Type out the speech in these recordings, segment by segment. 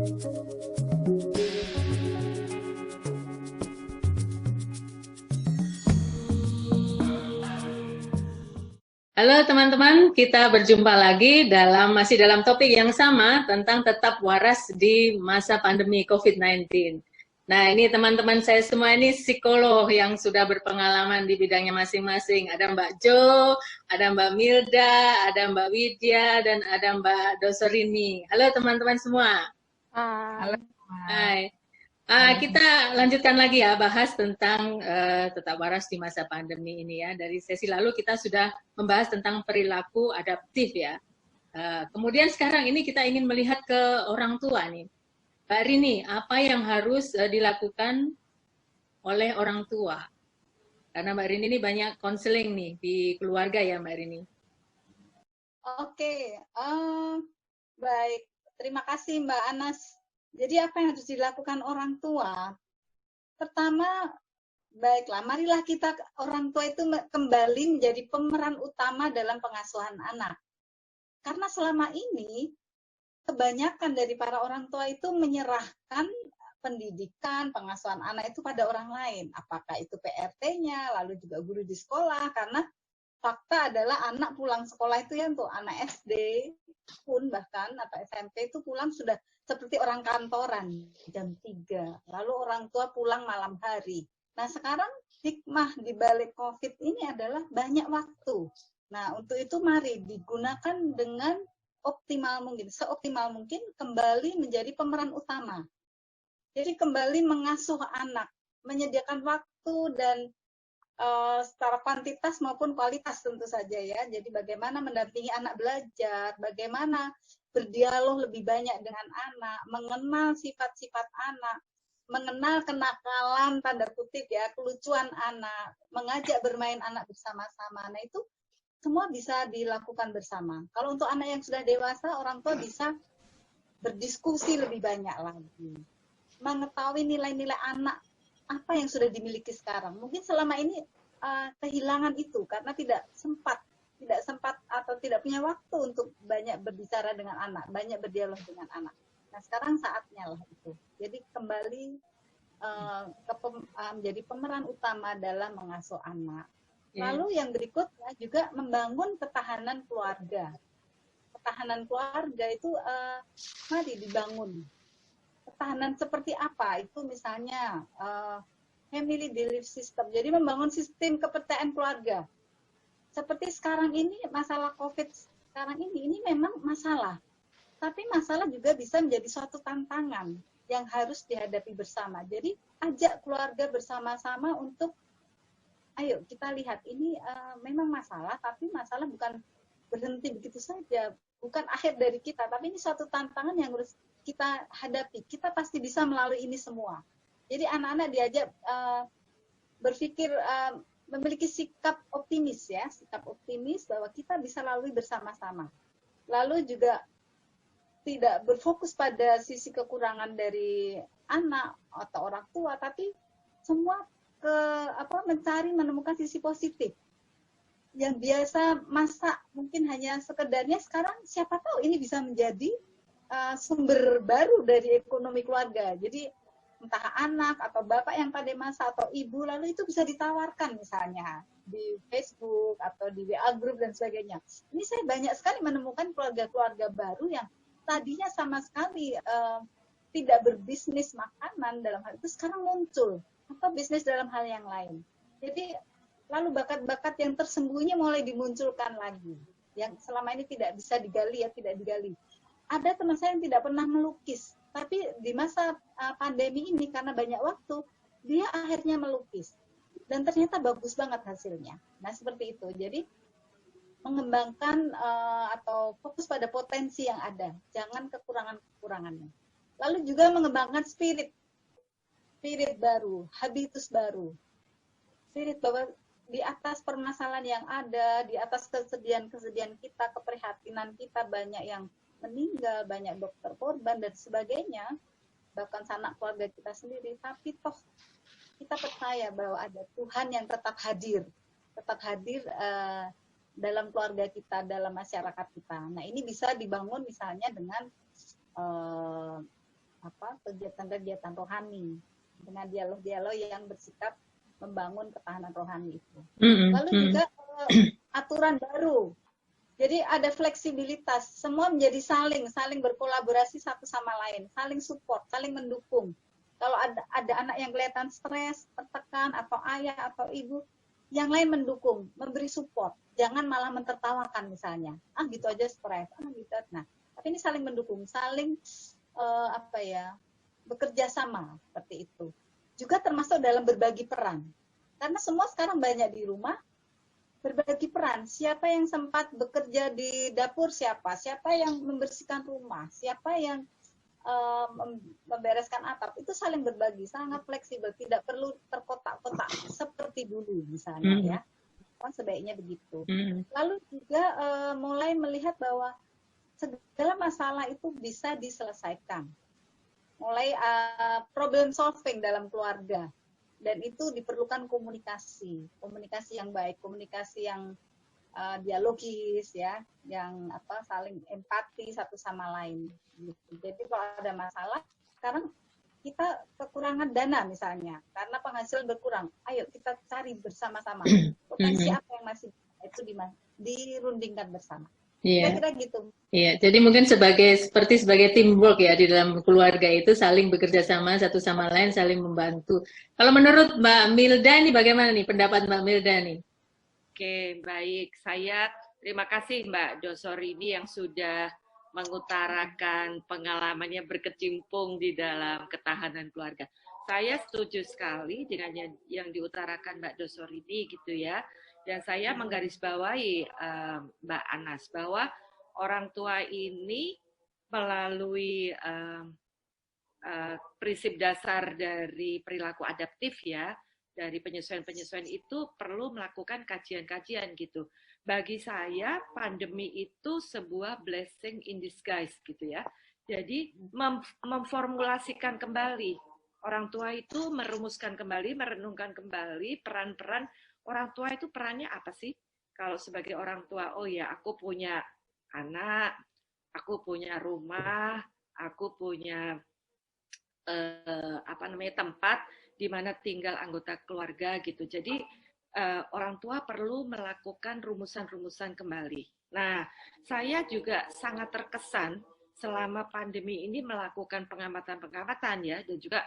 Halo teman-teman, kita berjumpa lagi masih dalam topik yang sama tentang tetap waras di masa pandemi COVID-19. Nah, ini teman-teman saya semua ini psikolog yang sudah berpengalaman di bidangnya masing-masing. Ada Mbak Jo, ada Mbak Milda, ada Mbak Widya, dan ada Mbak Doserini. Halo teman-teman semua. Halo. Hai. Kita lanjutkan lagi ya, bahas tentang tetap waras di masa pandemi ini ya. Dari sesi lalu kita sudah membahas tentang perilaku adaptif ya. Kemudian sekarang ini kita ingin melihat ke orang tua nih. Mbak Rini, apa yang harus dilakukan oleh orang tua? Karena Mbak Rini ini banyak konseling nih di keluarga ya Mbak Rini. Oke, baik. Terima kasih Mbak Anas. Jadi apa yang harus dilakukan orang tua? Pertama, baiklah, marilah kita orang tua itu kembali menjadi pemeran utama dalam pengasuhan anak. Karena selama ini kebanyakan dari para orang tua itu menyerahkan pendidikan, pengasuhan anak itu pada orang lain. Apakah itu PRT-nya, lalu juga guru di sekolah, karena fakta adalah anak pulang sekolah itu ya untuk anak SD pun bahkan atau SMP itu pulang sudah seperti orang kantoran jam 3. Lalu orang tua pulang malam hari. Nah, sekarang hikmah di balik COVID ini adalah banyak waktu. Nah, untuk itu mari digunakan dengan optimal mungkin, seoptimal mungkin kembali menjadi pemeran utama. Jadi kembali mengasuh anak, menyediakan waktu dan secara kuantitas maupun kualitas tentu saja ya. Jadi bagaimana mendampingi anak belajar, bagaimana berdialog lebih banyak dengan anak, mengenal sifat-sifat anak, mengenal kenakalan tanda kutip ya, kelucuan anak, mengajak bermain anak bersama-sama. Nah, itu semua bisa dilakukan bersama. Kalau untuk anak yang sudah dewasa, orang tua bisa berdiskusi lebih banyak lagi. Mengetahui nilai-nilai anak apa yang sudah dimiliki sekarang. Mungkin selama ini kehilangan itu karena tidak sempat atau tidak punya waktu untuk banyak berbicara dengan anak, banyak berdialog dengan anak. Nah, sekarang saatnya lah itu. Jadi kembali menjadi pemeran utama dalam mengasuh anak. Lalu yang berikutnya juga membangun ketahanan keluarga. Ketahanan keluarga itu mari dibangun. Ketahanan seperti apa? Itu misalnya family belief system. Jadi membangun sistem kepercayaan keluarga. Seperti sekarang ini masalah COVID sekarang ini memang masalah. Tapi masalah juga bisa menjadi suatu tantangan yang harus dihadapi bersama. Jadi ajak keluarga bersama-sama untuk ayo kita lihat ini memang masalah, tapi masalah bukan berhenti begitu saja. Bukan akhir dari kita, tapi ini suatu tantangan yang harus kita hadapi. Kita pasti bisa melalui ini semua. Jadi anak-anak diajak berpikir, memiliki sikap optimis ya, sikap optimis bahwa kita bisa lalui bersama-sama. Lalu juga tidak berfokus pada sisi kekurangan dari anak atau orang tua, tapi semua menemukan sisi positif. Yang biasa masak mungkin hanya sekedarnya, sekarang siapa tahu ini bisa menjadi sumber baru dari ekonomi keluarga. Jadi entah anak atau bapak yang pandai masak atau ibu, lalu itu bisa ditawarkan misalnya di Facebook atau di WA group dan sebagainya. Ini saya banyak sekali menemukan keluarga-keluarga baru yang tadinya sama sekali tidak berbisnis makanan dalam hal itu, sekarang muncul atau bisnis dalam hal yang lain. Jadi lalu bakat-bakat yang tersembunyi mulai dimunculkan lagi, yang selama ini tidak bisa digali ya, tidak digali. Ada teman saya yang tidak pernah melukis, tapi di masa pandemi ini karena banyak waktu, dia akhirnya melukis. Dan ternyata bagus banget hasilnya. Nah, seperti itu. Jadi, mengembangkan atau fokus pada potensi yang ada. Jangan kekurangan-kekurangannya. Lalu juga mengembangkan spirit baru, habitus baru. Spirit bahwa di atas permasalahan yang ada, di atas kesedihan-kesedihan kita, keprihatinan kita, banyak yang meninggal, banyak dokter korban dan sebagainya, bahkan sanak keluarga kita sendiri, tapi toh kita percaya bahwa ada Tuhan yang tetap hadir dalam keluarga kita, dalam masyarakat kita. Nah, ini bisa dibangun misalnya dengan kegiatan-kegiatan rohani dengan dialog-dialog yang bersikap membangun ketahanan rohani itu. Lalu juga aturan baru. Jadi ada fleksibilitas, semua menjadi saling berkolaborasi satu sama lain, saling support, saling mendukung. Kalau ada anak yang kelihatan stres, tertekan, atau ayah atau ibu, yang lain mendukung, memberi support. Jangan malah mentertawakan misalnya. Gitu aja stres, gitu. Nah, tapi ini saling mendukung, saling bekerja sama seperti itu. Juga termasuk dalam berbagi peran. Karena semua sekarang banyak di rumah, berbagi peran. Siapa yang sempat bekerja di dapur siapa yang membersihkan rumah, siapa yang membereskan atap, itu saling berbagi, sangat fleksibel, tidak perlu terkotak-kotak seperti dulu misalnya ya. Kan sebaiknya begitu. Lalu juga mulai melihat bahwa segala masalah itu bisa diselesaikan. Mulai problem solving dalam keluarga. Dan itu diperlukan komunikasi yang baik, komunikasi yang dialogis ya, yang saling empati satu sama lain. Gitu. Jadi kalau ada masalah, sekarang kita kekurangan dana misalnya, karena penghasilan berkurang, ayo kita cari bersama-sama potensi apa yang masih itu dirundingkan bersama. Iya. Kira-kira gitu. Iya, jadi mungkin seperti sebagai teamwork ya di dalam keluarga itu saling bekerja sama satu sama lain, saling membantu. Kalau menurut Mbak Milda ini bagaimana nih pendapat Mbak Milda nih? Oke, baik. Saya terima kasih Mbak Dosorini yang sudah mengutarakan pengalamannya berkecimpung di dalam ketahanan keluarga. Saya setuju sekali dengan yang diutarakan Mbak Dosorini gitu ya. Dan saya menggarisbawahi Mbak Anas bahwa orang tua ini melalui prinsip dasar dari perilaku adaptif ya, dari penyesuaian-penyesuaian itu perlu melakukan kajian-kajian gitu. Bagi saya pandemi itu sebuah blessing in disguise gitu ya. Jadi memformulasikan kembali, orang tua itu merumuskan kembali, merenungkan kembali peran-peran orang tua itu perannya apa sih? Kalau sebagai orang tua, oh ya aku punya anak, aku punya rumah, aku punya tempat di mana tinggal anggota keluarga gitu. Jadi orang tua perlu melakukan rumusan-rumusan kembali. Nah, saya juga sangat terkesan selama pandemi ini melakukan pengamatan-pengamatan ya, dan juga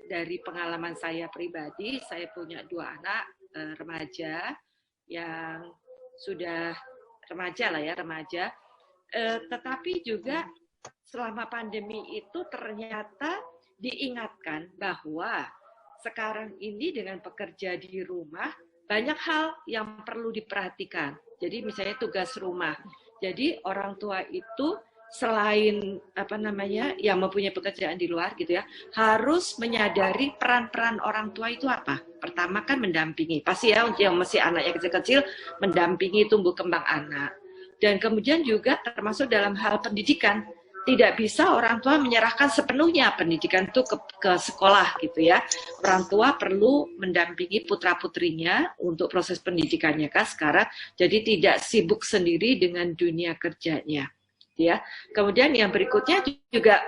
dari pengalaman saya pribadi, saya punya 2 anak remaja yang sudah remaja lah ya, remaja. Tetapi juga selama pandemi itu ternyata diingatkan bahwa sekarang ini dengan bekerja di rumah banyak hal yang perlu diperhatikan. Jadi misalnya tugas rumah. Jadi orang tua itu selain yang mempunyai pekerjaan di luar gitu ya, harus menyadari peran-peran orang tua itu apa. Pertama kan mendampingi, pasti ya yang masih anak yang kecil-kecil mendampingi tumbuh kembang anak. Dan kemudian juga termasuk dalam hal pendidikan, tidak bisa orang tua menyerahkan sepenuhnya pendidikan itu ke sekolah gitu ya. Orang tua perlu mendampingi putra-putrinya untuk proses pendidikannya kan sekarang, jadi tidak sibuk sendiri dengan dunia kerjanya. Ya, kemudian yang berikutnya juga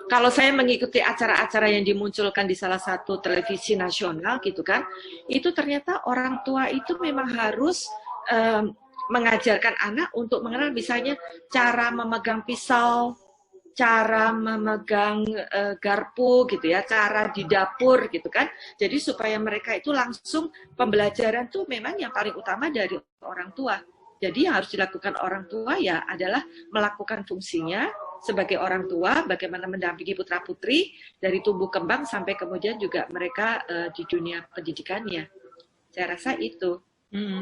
kalau saya mengikuti acara-acara yang dimunculkan di salah satu televisi nasional gitu kan, itu ternyata orang tua itu memang harus mengajarkan anak untuk mengenal misalnya cara memegang pisau, cara memegang garpu gitu ya, cara di dapur gitu kan. Jadi supaya mereka itu langsung pembelajaran tuh memang yang paling utama dari orang tua. Jadi yang harus dilakukan orang tua ya adalah melakukan fungsinya sebagai orang tua, bagaimana mendampingi putra-putri dari tumbuh kembang sampai kemudian juga mereka di dunia pendidikannya. Saya rasa itu.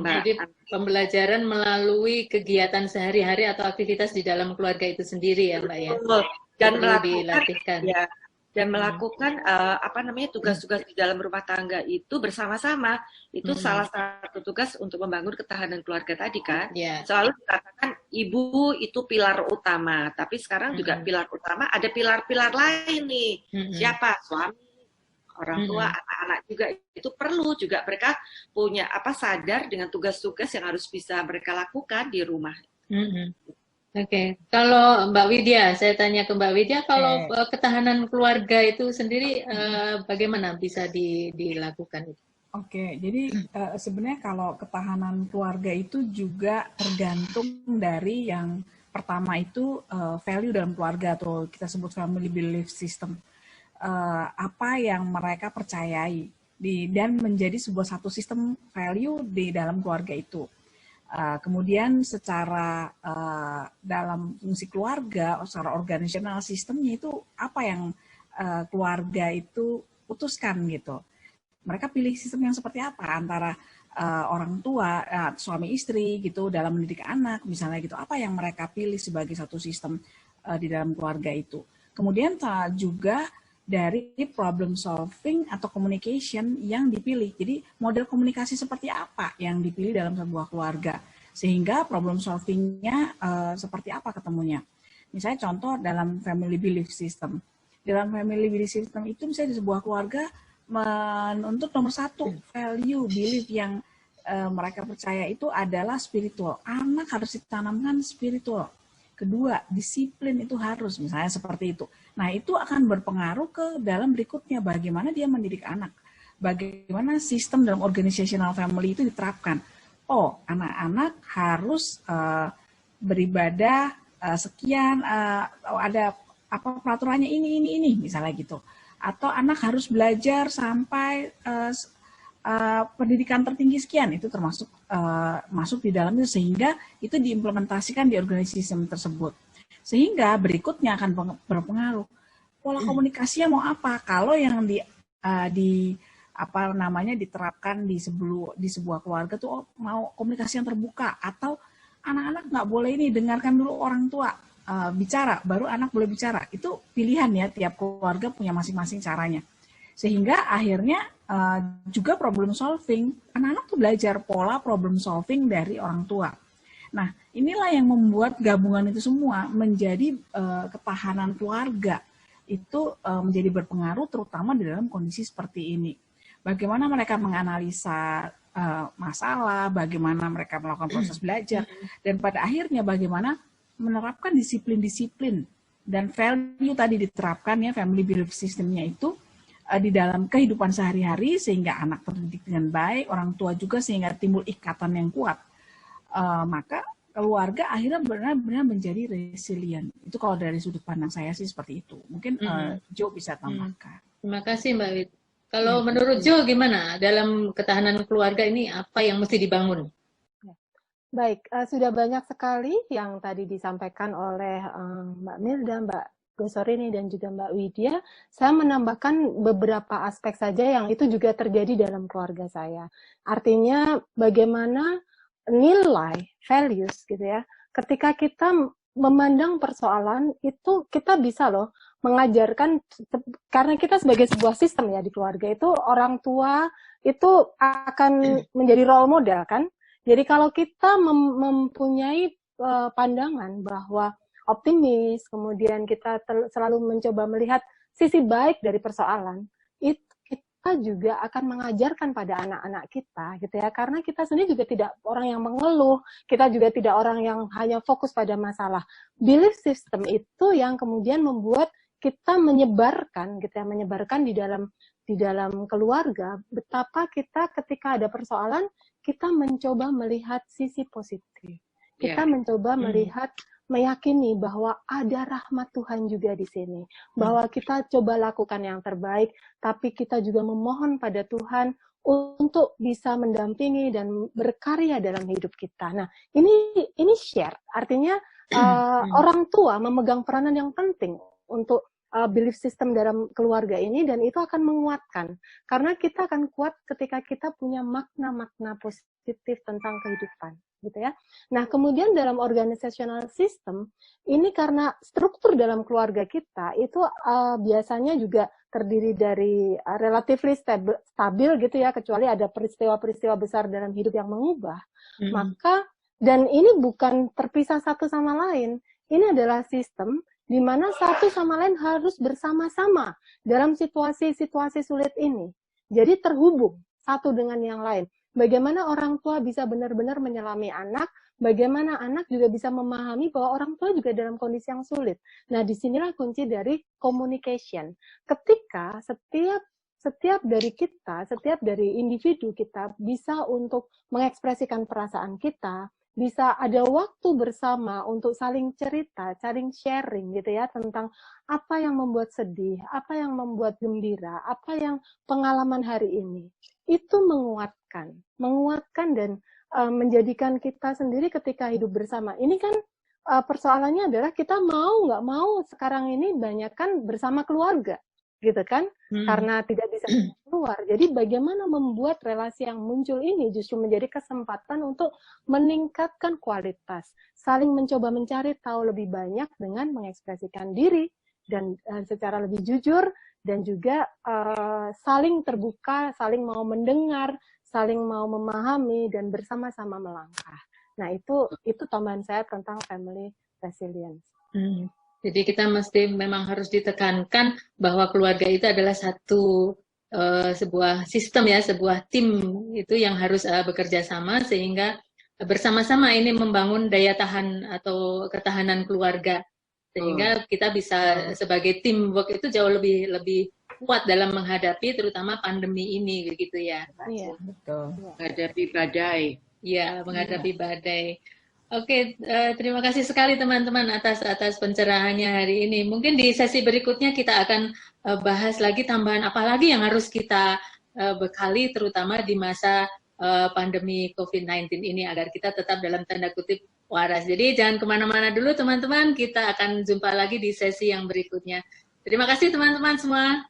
Jadi pembelajaran melalui kegiatan sehari-hari atau aktivitas di dalam keluarga itu sendiri ya Mbak ya. Dan dilatihkan. Ya, dan melakukan tugas-tugas di dalam rumah tangga itu bersama-sama. Itu salah satu tugas untuk membangun ketahanan keluarga tadi kan. Selalu dikatakan ibu itu pilar utama, tapi sekarang juga pilar utama ada pilar-pilar lain nih. Siapa? Suami, orang tua, anak-anak juga itu perlu juga mereka punya sadar dengan tugas-tugas yang harus bisa mereka lakukan di rumah. Oke, kalau Mbak Widya, saya tanya ke Mbak Widya, kalau ketahanan keluarga itu sendiri bagaimana bisa dilakukan itu? Oke, jadi sebenarnya kalau ketahanan keluarga itu juga tergantung dari yang pertama itu value dalam keluarga atau kita sebut family belief system. Apa yang mereka percayai dan menjadi sebuah satu sistem value di dalam keluarga itu. Kemudian secara dalam fungsi keluarga, secara organisasional sistemnya itu apa yang keluarga itu putuskan gitu. Mereka pilih sistem yang seperti apa antara orang tua, suami istri gitu dalam mendidik anak misalnya gitu. Apa yang mereka pilih sebagai satu sistem di dalam keluarga itu. Kemudian juga dari problem solving atau communication yang dipilih. Jadi model komunikasi seperti apa yang dipilih dalam sebuah keluarga. Sehingga problem solvingnya seperti apa ketemunya. Misalnya contoh dalam family belief system. Dalam family belief system itu misalnya di sebuah keluarga menuntut nomor satu value belief yang mereka percaya itu adalah spiritual. Anak harus ditanamkan spiritual. Kedua, disiplin itu harus, misalnya seperti itu. Nah, itu akan berpengaruh ke dalam berikutnya, bagaimana dia mendidik anak. Bagaimana sistem dalam organizational family itu diterapkan. Oh, anak-anak harus beribadah sekian, ada apa peraturannya ini, misalnya gitu. Atau anak harus belajar sampai pendidikan tertinggi sekian, itu termasuk masuk di dalamnya sehingga itu diimplementasikan di organisasi tersebut. Sehingga berikutnya akan berpengaruh pola komunikasinya mau apa. Kalau yang diterapkan di sebuah keluarga tuh mau komunikasi yang terbuka atau anak-anak nggak boleh ini dengarkan dulu orang tua bicara baru anak boleh bicara. Itu pilihan ya, tiap keluarga punya masing-masing caranya. Sehingga akhirnya juga problem solving, anak-anak tuh belajar pola problem solving dari orang tua. Nah, inilah yang membuat gabungan itu semua menjadi ketahanan keluarga itu menjadi berpengaruh terutama di dalam kondisi seperti ini. Bagaimana mereka menganalisa masalah, bagaimana mereka melakukan proses belajar, dan pada akhirnya bagaimana menerapkan disiplin-disiplin dan value tadi diterapkan ya, family belief system-nya itu di dalam kehidupan sehari-hari sehingga anak terdidik dengan baik, orang tua juga sehingga timbul ikatan yang kuat. Maka keluarga akhirnya benar-benar menjadi resilient. Itu kalau dari sudut pandang saya sih seperti itu. Mungkin Jo bisa tambahkan. Terima kasih Mbak Wid. Kalau menurut Jo gimana dalam ketahanan keluarga ini apa yang mesti dibangun? Baik, sudah banyak sekali yang tadi disampaikan oleh Mbak Milda, Mbak Gosorini, dan juga Mbak Widya. Saya menambahkan beberapa aspek saja yang itu juga terjadi dalam keluarga saya. Artinya bagaimana nilai, values gitu ya, ketika kita memandang persoalan itu kita bisa loh mengajarkan, karena kita sebagai sebuah sistem ya di keluarga itu orang tua itu akan menjadi role model kan. Jadi kalau kita mempunyai pandangan bahwa optimis, kemudian kita selalu mencoba melihat sisi baik dari persoalan, itu kita juga akan mengajarkan pada anak-anak kita, gitu ya. Karena kita sendiri juga tidak orang yang mengeluh, kita juga tidak orang yang hanya fokus pada masalah. Belief system itu yang kemudian membuat kita menyebarkan, gitu ya, menyebarkan di dalam keluarga betapa kita ketika ada persoalan kita mencoba melihat sisi positif. Kita mencoba melihat, meyakini bahwa ada rahmat Tuhan juga di sini. Bahwa kita coba lakukan yang terbaik, tapi kita juga memohon pada Tuhan untuk bisa mendampingi dan berkarya dalam hidup kita. Nah, ini share. Artinya orang tua memegang peranan yang penting untuk belief system dalam keluarga ini, dan itu akan menguatkan karena kita akan kuat ketika kita punya makna-makna positif tentang kehidupan, gitu ya. Nah, kemudian dalam organizational system ini karena struktur dalam keluarga kita itu biasanya juga terdiri dari relatively stabil gitu ya, kecuali ada peristiwa-peristiwa besar dalam hidup yang mengubah. Maka, dan ini bukan terpisah satu sama lain, ini adalah sistem di mana satu sama lain harus bersama-sama dalam situasi-situasi sulit ini. Jadi terhubung satu dengan yang lain. Bagaimana orang tua bisa benar-benar menyelami anak, bagaimana anak juga bisa memahami bahwa orang tua juga dalam kondisi yang sulit. Nah, disinilah kunci dari communication. Ketika setiap dari kita, setiap dari individu kita bisa untuk mengekspresikan perasaan kita, bisa ada waktu bersama untuk saling cerita, saling sharing gitu ya, tentang apa yang membuat sedih, apa yang membuat gembira, apa yang pengalaman hari ini. Itu menguatkan dan menjadikan kita sendiri ketika hidup bersama. Ini kan persoalannya adalah kita mau nggak mau sekarang ini banyak kan bersama keluarga, gitu kan? Karena tidak bisa keluar. Jadi bagaimana membuat relasi yang muncul ini justru menjadi kesempatan untuk meningkatkan kualitas, saling mencoba mencari tahu lebih banyak dengan mengekspresikan diri dan secara lebih jujur, dan juga saling terbuka, saling mau mendengar, saling mau memahami dan bersama-sama melangkah. Nah, itu tambahan saya tentang family resilience. Jadi kita mesti memang harus ditekankan bahwa keluarga itu adalah satu sebuah sistem ya, sebuah tim itu yang harus bekerja sama sehingga bersama-sama ini membangun daya tahan atau ketahanan keluarga sehingga kita bisa sebagai teamwork itu jauh lebih kuat dalam menghadapi terutama pandemi ini begitu ya. Iya, betul. Menghadapi badai. Ya, menghadapi badai. Oke, terima kasih sekali teman-teman atas pencerahannya hari ini. Mungkin di sesi berikutnya kita akan bahas lagi tambahan apa lagi yang harus kita bekali terutama di masa pandemi COVID-19 ini agar kita tetap dalam tanda kutip waras. Jadi jangan kemana-mana dulu teman-teman, kita akan jumpa lagi di sesi yang berikutnya. Terima kasih teman-teman semua.